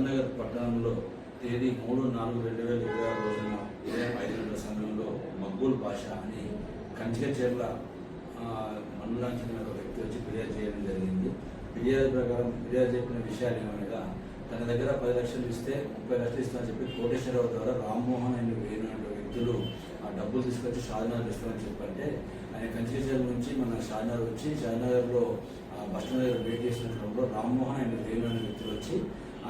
షాద్నగర్ పట్టణంలో తేదీ 3/4/2026 రోజున ఉదయం 5 గంటల సమయంలో మక్బూల్ పాషా అని కంచికచెర్ల మండలానికి చెందిన ఒక వ్యక్తి వచ్చి ఫిర్యాదు చేయడం జరిగింది. ఫిర్యాదు ప్రకారం ఫిర్యాదు చెప్పిన విషయాలు ఏమనగా, తన దగ్గర 10 లక్షలు ఇస్తే 30 లక్షలు ఇస్తామని చెప్పి కోటేశ్వరరావు ద్వారా రామ్మోహన్ అని వేరినటువంటి వ్యక్తులు ఆ డబ్బులు తీసుకొచ్చి షాద్నగర్ ఇస్తామని చెప్పంటే, ఆయన కంచికచెర్ల నుంచి మన షాద్నగర్ వచ్చి షాద్నగర్లో బస్టాండ్ దగ్గర వెయిట్ చేసినప్పుడు రామ్మోహన్ ఆయన వేరిన వ్యక్తులు వచ్చి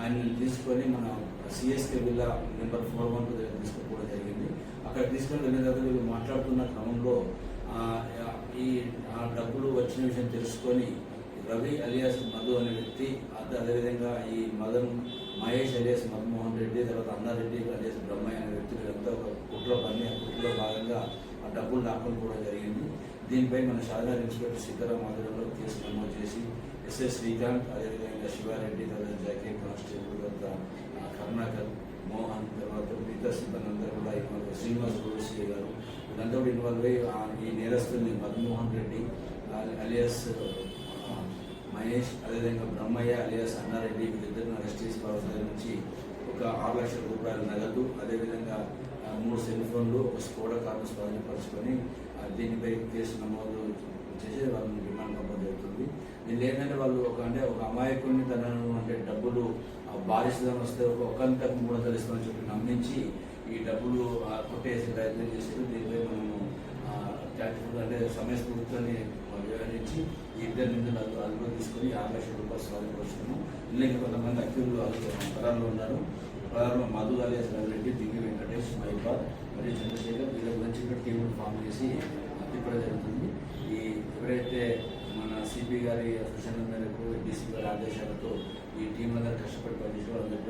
ఆయన్ని తీసుకొని మన సిఎస్కే విల్లా నెంబర్ 412 దగ్గర తీసుకుపోవడం జరిగింది. అక్కడ తీసుకొని వెళ్ళిన తర్వాత వీళ్ళు మాట్లాడుతున్న క్రమంలో ఈ డబ్బులు వచ్చిన విషయం తెలుసుకొని రవి అలియాస్ మధు అనే వ్యక్తి, అదేవిధంగా ఈ మహేష్ అలియాస్ మన్మోహన్ రెడ్డి, తర్వాత అన్నారెడ్డి అలియాస్ బ్రహ్మయ్య అనే వ్యక్తులు అంతా ఒక కుట్ర పని, ఆ కుట్రలో భాగంగా ఆ డబ్బులు లాక్కొని కూడా జరిగింది. దీనిపై మన షాద్నగర్ ఇన్స్పెక్టర్ సీతారాం ఆధ్వర్యంలో కేసు నమోదు చేసి ఎస్ఎస్ శ్రీకాంత్, అదేవిధంగా శివారెడ్డి, తర్వాత జాకీ కానిస్టేబుల్, తర్వాత కరుణాకర్, మోహన్, తర్వాత మిగతా సిబ్బంది అందరూ కూడా ఇన్వాల్వ్, శ్రీనివాస్ రోడ్సీ గారు వీళ్ళంతా కూడా ఇన్వాల్వ్ అయ్యి ఈ నేరస్తుల్ని మన్మోహన్ రెడ్డి అలియాస్ మహేష్, అదేవిధంగా బ్రహ్మయ్య అలియాస్ అన్నారెడ్డి వీళ్ళిద్దరిని అరెస్ట్ చేసి వాళ్ళ దగ్గర నుంచి ఒక 6 లక్షల రూపాయల నగదు, అదేవిధంగా 3 సెల్ ఫోన్లు, ఒక స్కోడా కార్ను స్వాధీనపరుచుకొని దీనిపై కేసు నమోదు చేసి వాళ్ళని రిమాండ్ పంపడం జరుగుతుంది. దీనిలో ఏంటంటే వాళ్ళు ఒక అమాయకుడిని తనను డబ్బులు బాధిస్తుందని వస్తే ఒకంతకు 300 ఇస్తామని చెప్పి నమ్మించి ఈ డబ్బులు కొట్టేసి ప్రయత్నం చేశారు. దీనిపై మనము సమయస్ఫూర్తిని వివరించి ఈ 2 నిందితులు అదుపులో తీసుకొని 6 లక్షల రూపాయలు స్వాధీనపరుచుకున్నాము. ఇలాగే కొంతమంది అక్యూరులు పరారులో ఉన్నారు. పరారులో మధు అలియాస్ రెడ్డి, దిగ్గి వెంకటేష్, మైపాల్ మరియు చంద్రశేఖర్ వీళ్ళ గురించి ఇక్కడ టీములు ఫామ్ చేసి తిప్పడం జరుగుతుంది. ఎవరైతే మన సిపి గారి సూచనల మేరకు డీసీ గారి ఆదేశాలతో ఈ టీం అందరూ కష్టపడి పనిచేసి వాళ్ళందరూ